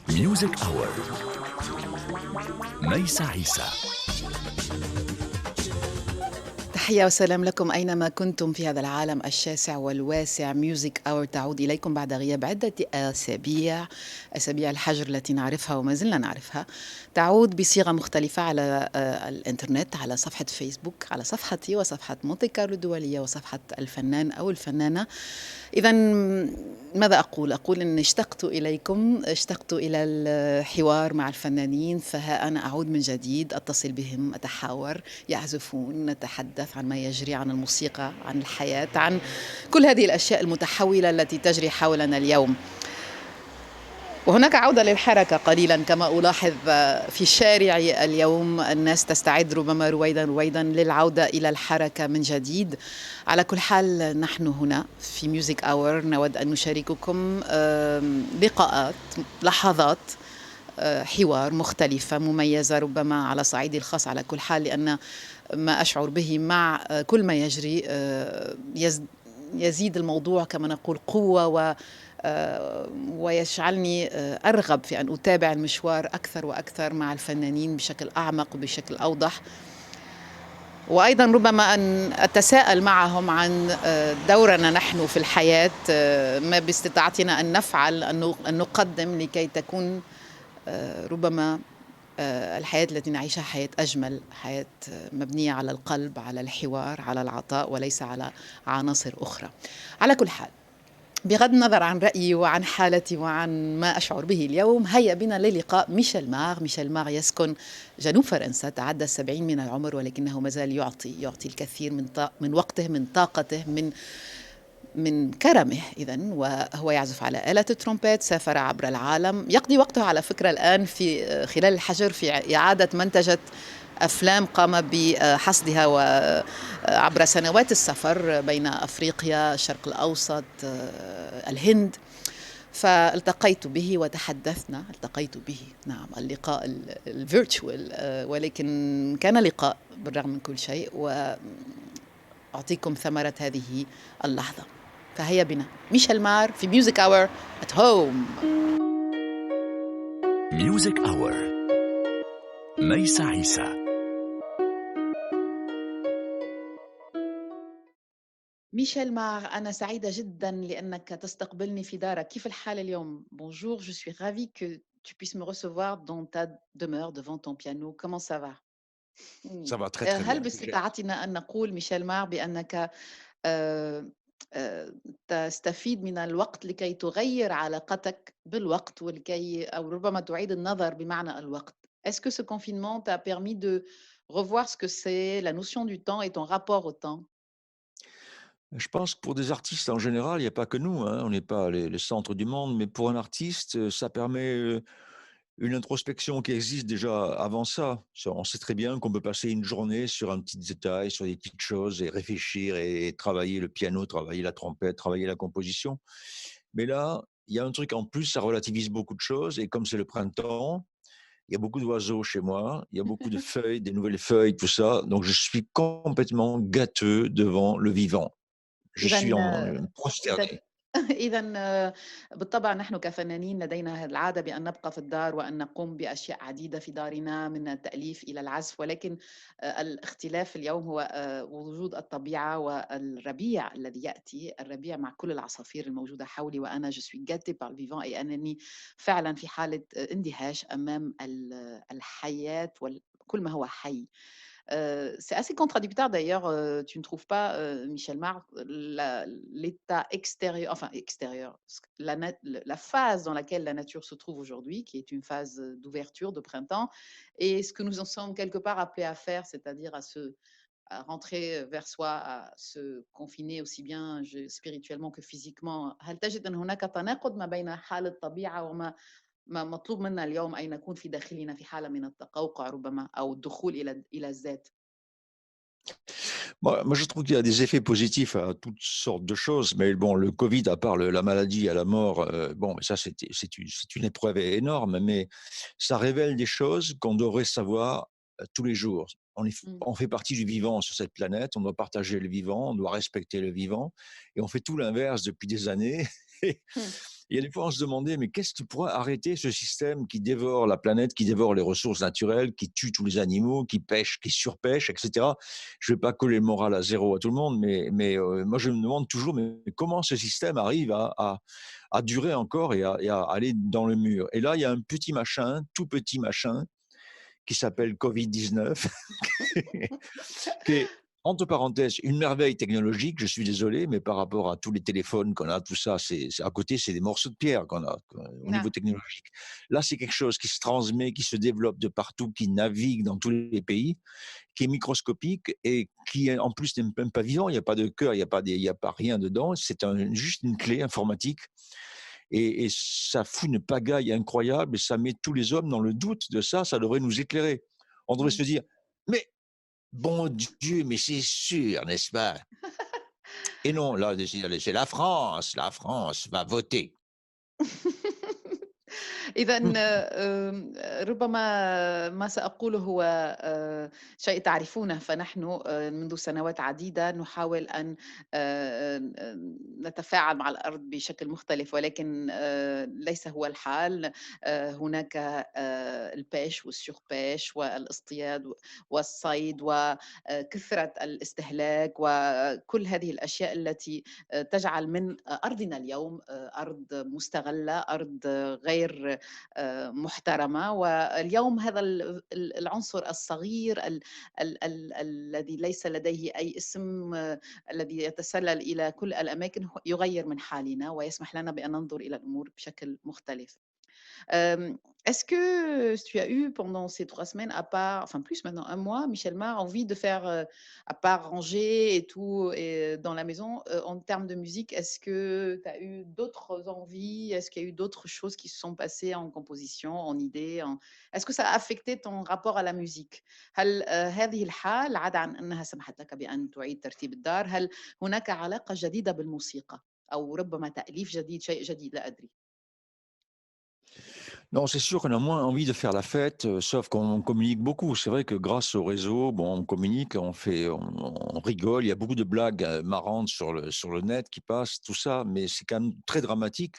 ميوزك اور ميسة عيسى. تحية وسلام لكم أينما كنتم في هذا العالم الشاسع والواسع. ميوزك أور تعود إليكم بعد غياب عدة أسابيع الحجر التي نعرفها وما زلنا نعرفها. تعود بصيغة مختلفة على الإنترنت، على صفحة فيسبوك، على صفحتي وصفحة مونتي كارلو الدولية وصفحة الفنان أو الفنانة. إذا ماذا أقول؟ أقول أن اشتقت إليكم، اشتقت إلى الحوار مع الفنانين، فها أنا أعود من جديد، أتصل بهم، أتحاور، يعزفون، نتحدث عن ما يجري، عن الموسيقى، عن الحياة، عن كل هذه الأشياء المتحولة التي تجري حولنا اليوم. وهناك عودة للحركة قليلا كما ألاحظ في الشارع اليوم، الناس تستعد ربما رويدا للعودة إلى الحركة من جديد. على كل حال نحن هنا في ميوزك أور نود أن نشارككم لقاءات، لحظات حوار مختلفة مميزة ربما على صعيدي الخاص. على كل حال لأن ما أشعر به مع كل ما يجري يزيد الموضوع كما نقول قوة ويجعلني أرغب في أن أتابع المشوار أكثر وأكثر مع الفنانين بشكل أعمق وبشكل أوضح، وأيضا ربما أن أتساءل معهم عن دورنا نحن في الحياة، ما باستطاعتنا أن نفعل، أن نقدم لكي تكون ربما الحياة التي نعيشها حياة أجمل، حياة مبنية على القلب، على الحوار، على العطاء، وليس على عناصر أخرى. على كل حال، بغض النظر عن رأيي وعن حالتي وعن ما أشعر به اليوم، هيا بنا للقاء ميشيل مار. ميشيل مار يسكن جنوب فرنسا، تعدى 70 من العمر، ولكنه مازال يعطي الكثير من وقته، من طاقته، من كرمه. إذن وهو يعزف على آلة الترومبيت، سافر عبر العالم، يقضي وقته على فكرة الآن في خلال الحجر في إعادة منتجة أفلام قام بحصدها وعبر سنوات السفر بين أفريقيا، الشرق الأوسط، الهند. فالتقيت به وتحدثنا، نعم، اللقاء الفيرتشوال، ولكن كان لقاء بالرغم من كل شيء، وأعطيكم ثمرة هذه اللحظة. فهيا بنا ميشيل مار في ميوزك اور ات هوم. ميوزك اور ميسة عيسى. ميشيل مار، أنا سعيدة جدا لأنك تستقبلني في دارك. كيف الحال اليوم؟ Bonjour, je suis ravie que tu puisses me recevoir dans ta demeure devant ton piano. Comment ça va? Ça va très très هل bien. باستطاعتنا أن نقول ميشيل مار بأنك آه، تستفيد من الوقت لكي تغير علاقتك بالوقت ولكي أو ربما تعيد النظر بمعنى الوقت؟ Est-ce que ce confinement t'a permis de revoir ce que c'est la notion du temps et ton rapport au temps? Je pense que pour des artistes en général, il n'y a pas que nous, hein, on n'est pas les centres du monde, mais pour un artiste, ça permet une introspection qui existe déjà avant ça. On sait très bien qu'on peut passer une journée sur un petit détail, sur des petites choses et réfléchir et travailler le piano, travailler la trompette, travailler la composition. Mais là, il y a un truc en plus, ça relativise beaucoup de choses et comme c'est le printemps, il y a beaucoup d'oiseaux chez moi, il y a beaucoup de feuilles, des nouvelles feuilles, tout ça. Donc, je suis complètement gâteux devant le vivant. Je إذا suis إذا prosterné. إذا بالطبع نحن كفنانين لدينا العادة بأن نبقى في الدار وأن نقوم بأشياء عديدة في دارنا، من التأليف إلى العزف، ولكن الاختلاف اليوم هو وجود الطبيعة والربيع الذي يأتي، الربيع مع كل العصافير الموجودة حولي، وأنا je suis gâtée par le vivant، أي أنني فعلا في حالة اندهاش أمام الحياة وكل ما هو حي. C'est assez contradictoire d'ailleurs, tu ne trouves pas, Michel Marc, l'état extérieur, enfin extérieur, la phase dans laquelle la nature se trouve aujourd'hui, qui est une phase d'ouverture, de printemps, et ce que nous en sommes quelque part appelés à faire, c'est-à-dire à rentrer vers soi, à se confiner aussi bien spirituellement que physiquement. هل تجد أن هناك تناقض ما بين حال الطبيعة وما مطلوب منا اليوم أن نكون في داخلنا في حالة من التقوقع ربما أو الدخول إلى الذات؟ Moi, je trouve qu'il y a des effets positifs à toutes sortes de choses, mais bon, le Covid, à part la maladie à la mort, bon, ça, c'est une épreuve énorme, mais ça révèle des choses qu'on devrait savoir tous les jours. إمم. On fait partie du vivant sur cette planète, on doit partager le vivant, on doit respecter le vivant, et on fait tout l'inverse depuis des années. إمم. Et il y a des fois, on se demandait, mais qu'est-ce qui pourrait arrêter ce système qui dévore la planète, qui dévore les ressources naturelles, qui tue tous les animaux, qui pêche, qui surpêche, etc. Je ne vais pas coller le moral à zéro à tout le monde, mais moi, je me demande toujours, mais comment ce système arrive à durer encore et à aller dans le mur. Et là, il y a un petit machin, tout petit machin, qui s'appelle Covid-19, qui est, entre parenthèses, une merveille technologique, je suis désolé, mais par rapport à tous les téléphones qu'on a, tout ça, à côté, c'est des morceaux de pierre qu'on a au niveau نعم. technologique. Là, c'est quelque chose qui se transmet, qui se développe de partout, qui navigue dans tous les pays, qui est microscopique et qui, en plus, n'est même pas vivant. Il n'y a pas de cœur, il y a pas rien dedans. C'est juste une clé informatique. Et ça fout une pagaille incroyable et ça met tous les hommes dans le doute de ça. Ça devrait nous éclairer. On devrait إمم. se dire, mais bon Dieu, mais c'est sûr, n'est-ce pas? Et non, là, c'est la France va voter. إذًا ربما ما سأقوله هو شيء تعرفونه، فنحن منذ سنوات عديدة نحاول أن نتفاعل مع الأرض بشكل مختلف، ولكن ليس هو الحال. هناك الpêche والsurpêche والاصطياد والصيد وكثرة الاستهلاك وكل هذه الأشياء التي تجعل من أرضنا اليوم أرض مستغلة، أرض غير محترمة. واليوم هذا العنصر الصغير الذي ليس لديه أي اسم، الذي يتسلل إلى كل الأماكن، يغير من حالنا ويسمح لنا بأن ننظر إلى الأمور بشكل مختلف. Est-ce que tu as eu pendant ces 3 semaines, à part enfin plus maintenant, 1 mois, Michel Mar, envie de faire, à part ranger et tout et dans la maison, en termes de musique, est-ce que tu as eu d'autres envies? Est-ce qu'il y a eu d'autres choses qui se sont passées en composition, en idées, en est-ce que ça a affecté ton rapport à la musique؟ هل هذه الحال عدا عن أنها سمحت لك بأن تعيد ترتيب الدار، هل هناك علاقة جديدة بالموسيقى أو ربما تأليف جديد، شيء جديد لا أدري؟ Non, c'est sûr qu'on a moins envie de faire la fête, sauf qu'on communique beaucoup. C'est vrai que grâce au réseau, bon, on communique, on rigole, il y a beaucoup de blagues marrantes sur le net qui passent, tout ça, mais c'est quand même très dramatique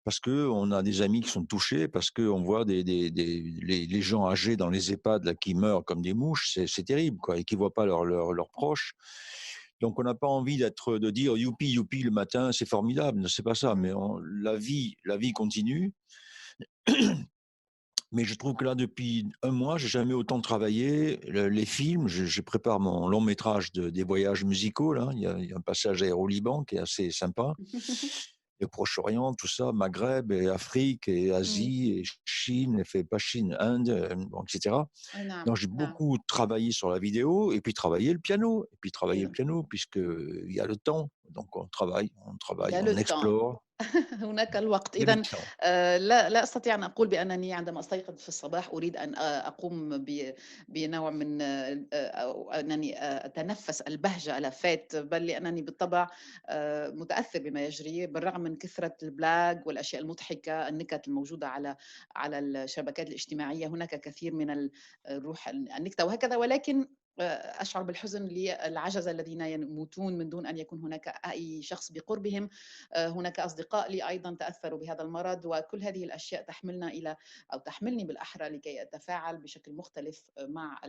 parce que on a des amis qui sont touchés, parce qu'on voit les gens âgés dans les EHPAD là, qui meurent comme des mouches, c'est terrible, quoi, et qui voient pas leurs proches. Donc on n'a pas envie de dire youpi youpi le matin, c'est formidable, c'est pas ça, Mmh. mais la vie continue. Mais je trouve que là, depuis 1 mois, j'ai jamais autant travaillé. Les films, je prépare mon long métrage des voyages musicaux là. Il y a un passage au Liban qui est assez sympa. Le Proche-Orient, tout ça, Maghreb et Afrique et إمم. Asie et Chine, et fait pas Chine, Inde, bon, et cetera. أي نعم، Donc j'ai نعم. beaucoup travaillé sur la vidéo et puis travaillé le piano et puis travaillé le أيوه. piano puisqu'il y a le temps. Donc Il y a on le temps. explore. هناك الوقت. Il y a le إذًا temps. لا أستطيع أن أقول بأنني عندما أستيقظ في الصباح أريد أن أقوم بنوع من أو أنني أتنفس البهجة la fête، بل لأنني بالطبع متأثر بما يجري، بالرغم من كثرة البلاغ والأشياء المضحكة، النكت الموجودة على الشبكات الاجتماعية، هناك كثير من الروح النكتة وهكذا، ولكن أشعر بالحزن للعجزة الذين يموتون من دون أن يكون هناك أي شخص بقربهم. هناك أصدقاء لي أيضًا تأثّروا بهذا المرض، وكل هذه الأشياء تحملنا إلى أو تحملني بالأحرى لكي أتفاعل بشكل مختلف مع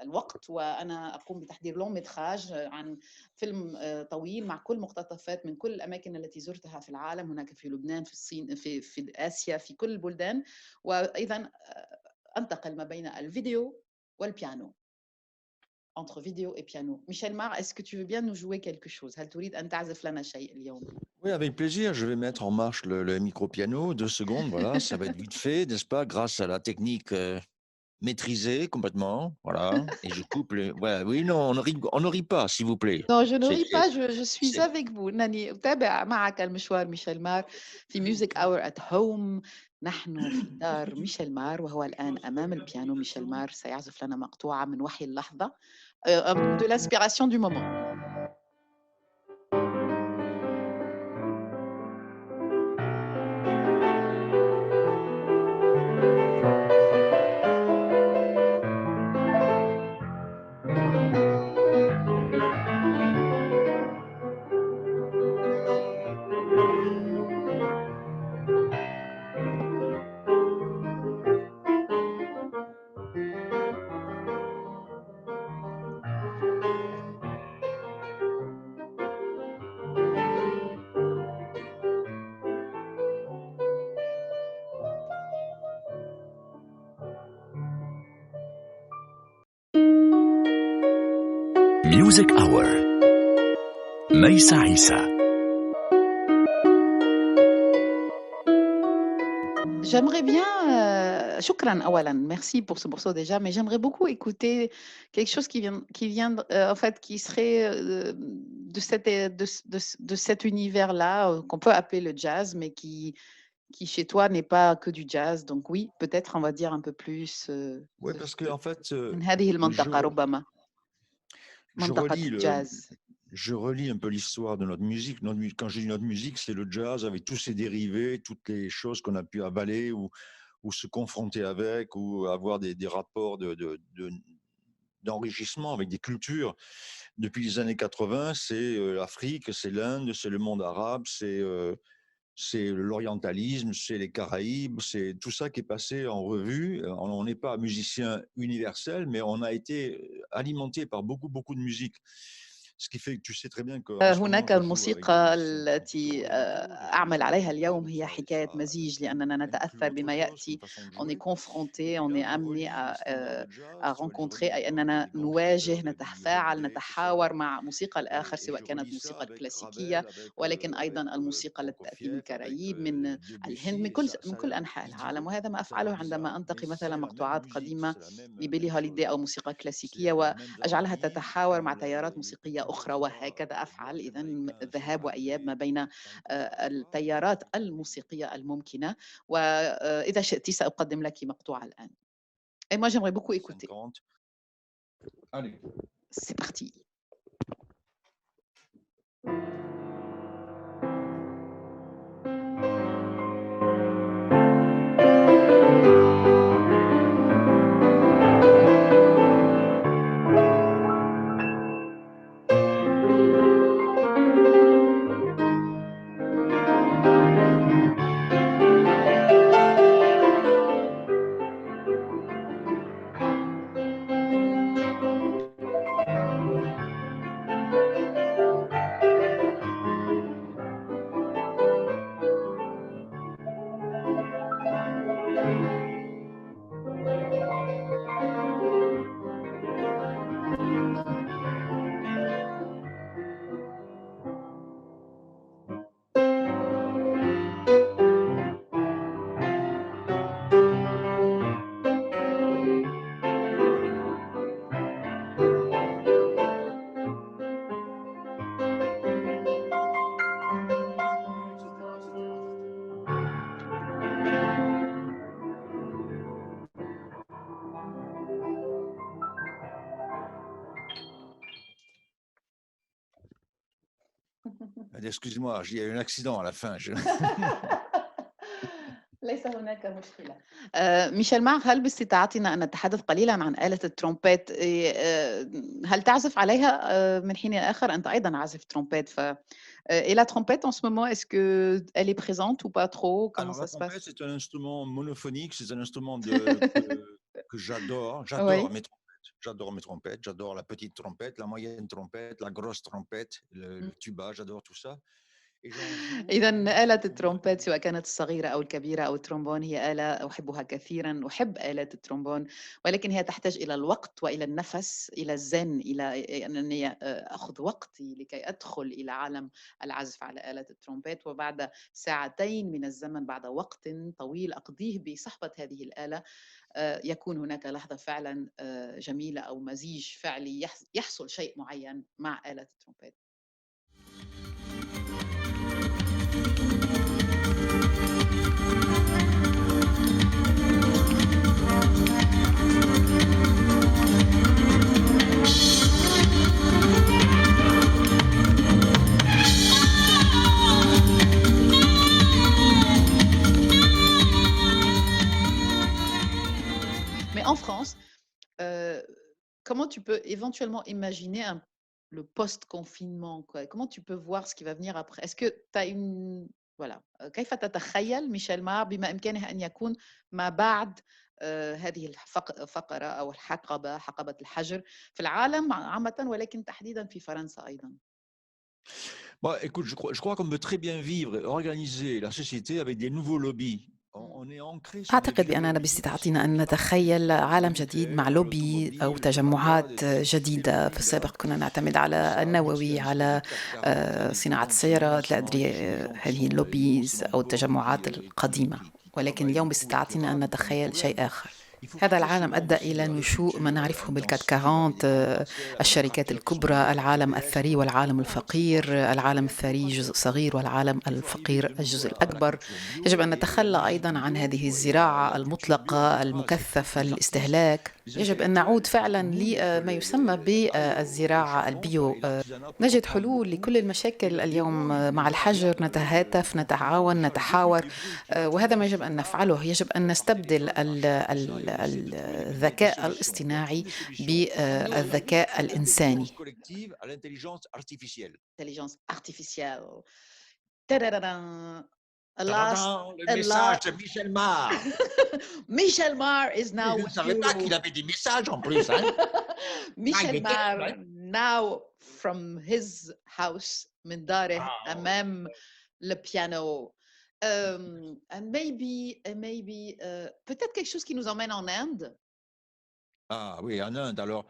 الوقت، وأنا أقوم بتحضير long métrage عن فيلم طويل مع كل مقتطفات من كل الأماكن التي زُرتها في العالم، هناك في لبنان، في الصين، في آسيا، في كل البلدان، وأيضًا أنتقل ما بين الفيديو والبيانو. entre vidéo et piano. Michel Mar, est-ce que tu veux bien nous jouer quelque chose؟ هل تريد أن تعزف لنا شيء اليوم؟ Oui, avec plaisir. Je vais mettre en marche le micro-piano, 2 secondes, voilà, ça va être vite fait, n'est-ce pas? Grâce à la technique, maîtrisée complètement, voilà, et je coupe le voilà, oui, non, on ne rit pas, s'il vous plaît. Non, je ne C'est ris pas, je suis c'est avec vous. إنني أتابع معك المشوار ميشيل مار في Music Hour at Home. نحن في دار ميشيل مار وهو الآن أمام البيانو. ميشيل مار سيعزف لنا مقطوعة من وحي اللحظة، de l'inspiration du moment. ميوزك أور ميسا عيسى. J'aimerais bien, shukran awalan, merci pour ce morceau déjà, mais j'aimerais beaucoup écouter quelque chose en fait, qui serait de cet univers-là, qu'on peut appeler le jazz, mais qui chez toi n'est pas que du jazz. Donc oui, peut-être on va dire un peu plus Oui, parce que en fait, من هذه المنطقة ربما je منطقة relis الجاز. je relis un peu l'histoire de notre musique. Quand je dis notre musique, c'est le jazz avec tous ses dérivés, toutes les choses qu'on a pu avaler ou se confronter avec, ou avoir des rapports d'enrichissement avec des cultures. Depuis les années 80, c'est l'Afrique, c'est l'Inde, c'est le monde arabe, c'est l'orientalisme, c'est les Caraïbes, c'est tout ça qui est passé en revue. On n'est pas musicien universel, mais on a été alimenté par beaucoup, beaucoup de musique. Ce qui fait que tu sais très bien qu'en ce moment, هناك je joue avec des الموسيقى musiciens qui sont plutôt التي orientaux, des أعمل عليها Tunisiens, اليوم donc هي حكاية ça مزيج لأننا inclut نتأثر autre بما chose comme يأتي. façon de On est jouer. Et confronté, puis on là, est je amené relis des standards de jazz, à tu vois, je rencontrer relis أي des أننا grands نواجه، chanteurs du نتفاعل، reggae, tout ça. نتحاور مع موسيقى الآخر Et سواء je كانت relis ça موسيقى avec كلاسيكية Ravel, avec, ولكن أيضا avec الموسيقى التي تأتي من Prokofiev, avec كراييب، من الهند، Debussy. من Ça a كل l'air أنحاء العالم. idiot, وهذا ما ça a l'air أفعله عندما bizarre, mais أنتقي مثلا c'est la même مقطوعات musique, قديمة c'est la لبيلي même هوليدي chose. أو موسيقى C'est il y a كلاسيكية les mêmes وأجعلها harmonies. تتحاور مع Quand تيارات les موسيقية petits أخرى، bourgeois وهكذا أفعل. noirs إذا américains sont الذهاب وإياب ما arrivés بين dans le conservatoire, التيارات ils ont mis الموسيقية الممكنة. وإذا شئت سأقدم لك مقطوعة الآن. Et moi j'aimerais beaucoup écouter. 50. Allez. C'est parti. Excuse-moi, il y a eu un accident à la fin. ليس هناك مشكلة. ميشيل مار، هل باستطاعتنا أن نتحدث قليلًا عن آلة الترومبيت؟ هل تعزف عليها من حين آخر؟ أنت أيضًا عازف ترومبيت et la trompette en ce moment, est-ce qu'elle est présente ou pas trop? Comment Alors, la ça se trompette, passe? c'est un instrument monophonique, c'est un instrument que j'adore. Oui. J'adore mes trompettes. J'adore la petite trompette, la moyenne trompette, la grosse trompette, le tuba, j'adore tout ça. Et j'en joue إذًا آلة au moins الترومبيت سواء كانت الصغيرة أو الكبيرة أو الترومبون هي آلة أحبها كثيرًا، أحب آلات الترومبون، ولكن هي تحتاج إلى الوقت وإلى النفس، إلى الزن، إلى أنني آخذ وقتي لكي أدخل إلى عالم العزف على آلة الترومبيت. وبعد ساعتين من الزمن، بعد وقت طويل أقضيه بصحبة هذه الآلة، يكون هناك لحظة فعلًا جميلة أو مزيج فعلي يحصل شيء معين مع آلة الترومبيت. Mais en France, comment tu peux éventuellement imaginer le post-confinement, quoi? Comment tu peux voir ce qui va venir après? Est-ce que tu as une voilà, كيف تتخيل ميشيل مار بما إمكانه أن يكون ما بعد هذه الفقرة أو حقبة الحجر في العالم عامةً، ولكن تحديدًا في فرنسا أيضًا؟ Écoute, je crois qu'on peut très bien vivre et organiser la société avec des nouveaux lobbies. أعتقد بأننا باستطاعتنا أن نتخيل عالم جديد مع لوبي أو تجمعات جديدة. في السابق كنا نعتمد على النووي، على صناعة السيارات، لا أدري، هذه اللوبيز أو التجمعات القديمة، ولكن اليوم باستطاعتنا أن نتخيل شيء آخر. هذا العالم أدى إلى نشوء ما نعرفه بالكات 40، الشركات الكبرى، العالم الثري والعالم الفقير، العالم الثري جزء صغير والعالم الفقير الجزء الأكبر. يجب أن نتخلى أيضا عن هذه الزراعة المطلقة المكثفة للاستهلاك. يجب أن نعود فعلا لما يسمى بالزراعة البيو. نجد حلول لكل المشاكل اليوم مع الحجر، نتهاتف، نتعاون، نتحاور، وهذا ما يجب أن نفعله. يجب أن نستبدل الذكاء الاصطناعي بالذكاء الإنساني. Intelligence artificielle. تدرررن. Le message de Michel Mar. Michel Mar is now Je ne with savais pas qu'il you. avait des messages en plus. Hein. Michel il était, Mar ouais. now from his house من داره أمام le piano. And maybe peut-être quelque chose qui nous emmène en Inde. Ah oui, en Inde. Alors,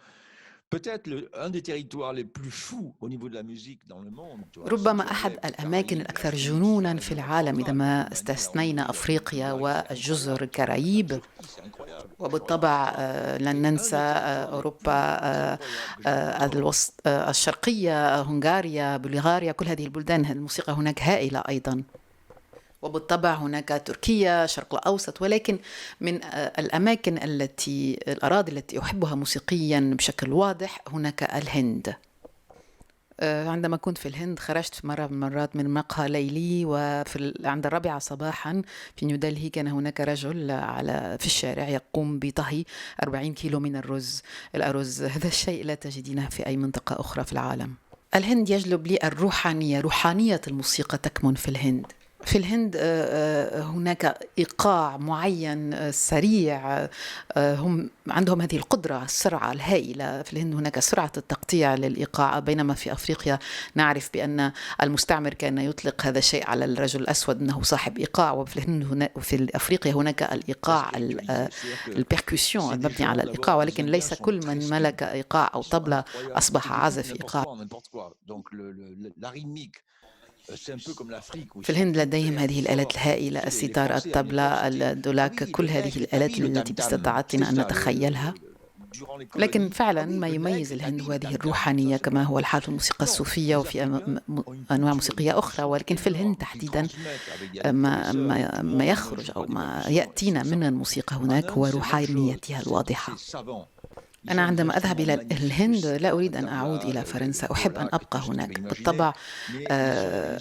peut-être un des territoires les plus fous au niveau de la musique dans le monde. ربما أحد الأماكن الأكثر جنوناً في العالم إذا ما استثنينا أفريقيا والجزر الكاريب. وبالطبع لن ننسى أوروبا الوسط الشرقية، هنغاريا، بلغاريا، كل هذه البلدان الموسيقى هناك هائلة أيضاً. وبالطبع هناك تركيا، الشرق الأوسط. ولكن من الأماكن الأراضي التي أحبها موسيقياً بشكل واضح هناك الهند. عندما كنت في الهند خرجت في مرة من المرات من مقهى ليلي، عند 4 صباحا في نيودلهي كان هناك رجل في الشارع يقوم بطهي 40 كيلو من الأرز. هذا الشيء لا تجدينه في أي منطقة أخرى في العالم. الهند يجلب لي الروحانية، روحانية الموسيقى تكمن في الهند. في الهند هناك إيقاع معين سريع، هم عندهم هذه القدرة، السرعة الهائلة. في الهند هناك سرعة التقطيع للإيقاع، بينما في أفريقيا نعرف بأن المستعمر كان يطلق هذا الشيء على الرجل الأسود أنه صاحب إيقاع. وفي الهند في أفريقيا هناك الإيقاع البيركوسيون المبني على الإيقاع، ولكن ليس كل من ملك إيقاع أو طبلة أصبح عازف إيقاع. في الهند لديهم هذه الآلات الهائلة، الستار، الطبلة، الدولاك، كل هذه الآلات التي باستطاعتنا أن نتخيلها. لكن فعلا ما يميز الهند هو هذه الروحانية، كما هو الحال في الموسيقى الصوفية وفي أنواع موسيقية أخرى. ولكن في الهند تحديدا ما يخرج أو ما يأتينا من الموسيقى هناك هو روحانيتها الواضحة. أنا عندما أذهب إلى الهند لا أريد أن أعود إلى فرنسا، أحب أن أبقى هناك. بالطبع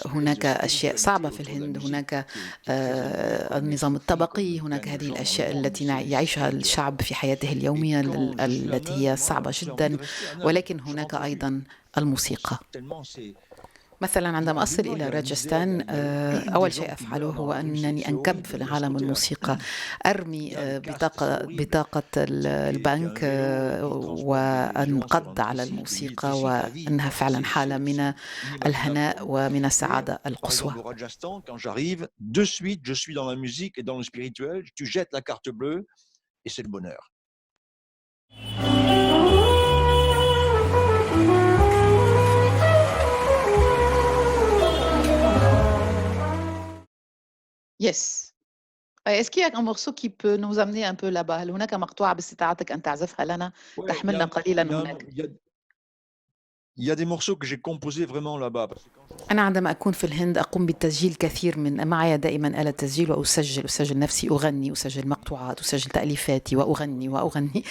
هناك أشياء صعبة في الهند، هناك النظام الطبقي، هناك هذه الأشياء التي يعيشها الشعب في حياته اليومية التي هي صعبة جدا. ولكن هناك أيضا الموسيقى. مثلا عندما أصل إلى راجستان أول شيء أفعله هو أنني أنكب في عالم الموسيقى، أرمي بطاقة البنك وأنقض على الموسيقى، وأنها فعلا حالة من الهناء ومن السعادة القصوى. Yes. Est-ce qu'il y a un morceau qui peut nous amener un peu là-bas؟ هل هناك مقطوعة باستطاعتك أن تعزفها لنا تحملنا قليلا هناك؟ Il y a des morceaux que j'ai composés vraiment là-bas. أنا عندما أكون في الهند أقوم بالتسجيل كثير معي دائما آلة تسجيل، وأسجل نفسي أغني، أسجل مقطوعات، أسجل تأليفاتي وأغني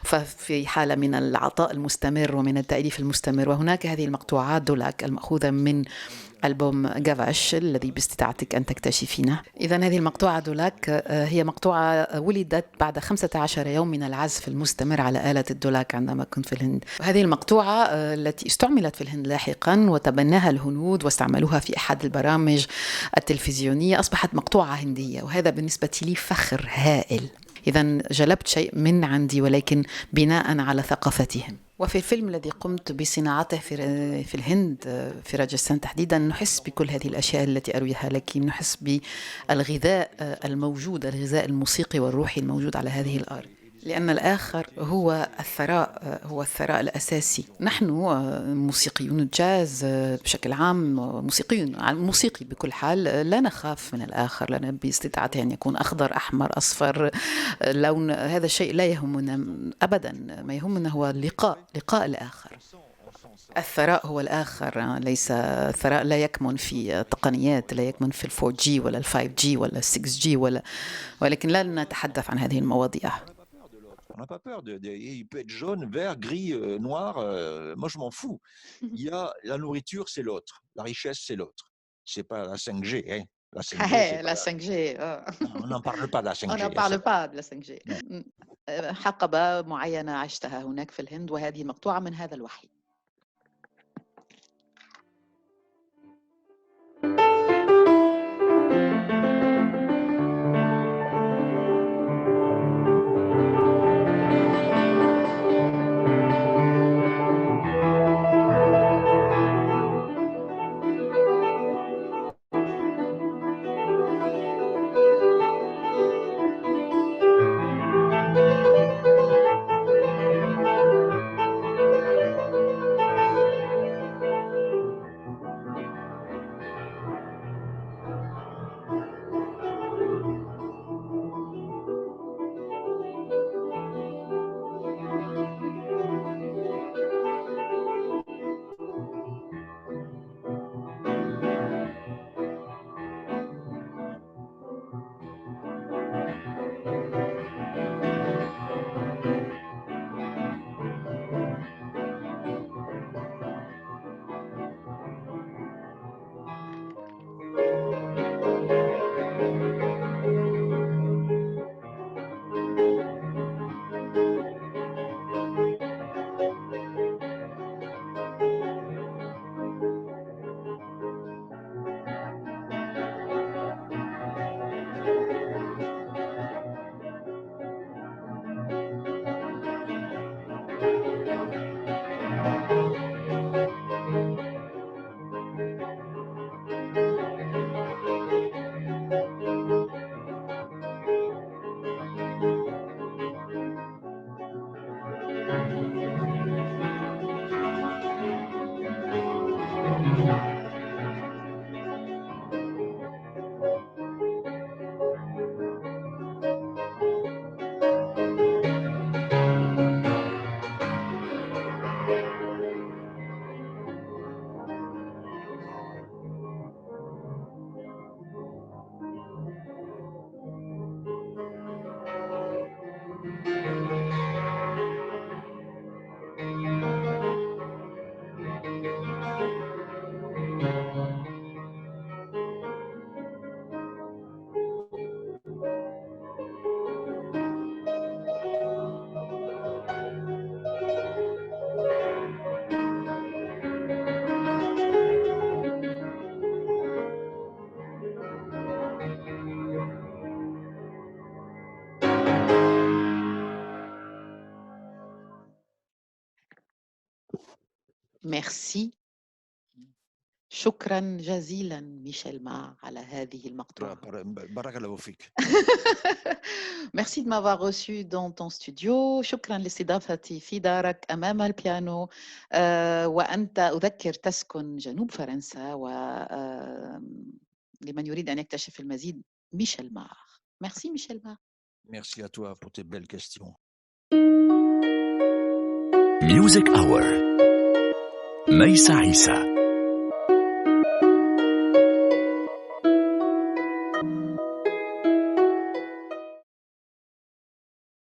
ففي حالة من العطاء المستمر ومن التأليف المستمر. وهناك هذه المقطوعات دولاك المأخوذة من ألبوم غافاش الذي باستطاعتك أن تكتشفينه. إذن هذه المقطوعة دولاك هي مقطوعة ولدت بعد 15 يوم من العزف المستمر على آلة الدولاك عندما كنت في الهند. هذه المقطوعة التي استعملت في الهند لاحقا وتبناها الهنود واستعملوها في أحد البرامج التلفزيونية، أصبحت مقطوعة هندية، وهذا بالنسبة لي فخر هائل. إذن جلبت شيء من عندي ولكن بناء على ثقافتهم. وفي الفيلم الذي قمت بصناعته في الهند، في راجستان تحديدا، نحس بكل هذه الأشياء التي أرويها لك. نحس بالغذاء الموجود، الغذاء الموسيقي والروحي الموجود على هذه الأرض، لأن الآخر هو الثراء، هو الثراء الأساسي. نحن موسيقيون الجاز بشكل عام، موسيقي بكل حال، لا نخاف من الآخر، لا باستطاعته أن يكون أخضر، أحمر، أصفر، لون. هذا الشيء لا يهمنا أبدا. ما يهمنا هو لقاء الآخر. الثراء هو الآخر، ليس الثراء لا يكمن في تقنيات، لا يكمن في 4G ولا 5G ولا 6G ولكن لا نتحدث عن هذه المواضيع. On n'a pas peur il peut être jaune, vert, gris, noir, moi je m'en fous. Il y a la nourriture, c'est l'autre. La richesse, c'est l'autre. C'est pas la 5G, hein. La 5G, c'est la pas 5G. on n'en parle pas de la 5G. On n'en parle pas de la 5G. Non. حقبة معينة عشتها هناك في الهند، وهذه مقطوعة من هذا الوحي. ميرسي. شكرا جزيلا ميشيل ما على هذه المقطوعة. بارك الله فيك. Merci de m'avoir reçu dans ton studio. شكرا لاستضافتي في دارك أمام البيانو. وأنت أذكر تسكن جنوب فرنسا، لمن يريد أن يكتشف المزيد ميشيل ما. Merci Michel Ma. Merci à toi pour tes belles questions. Music Hour. ميسة عيسى.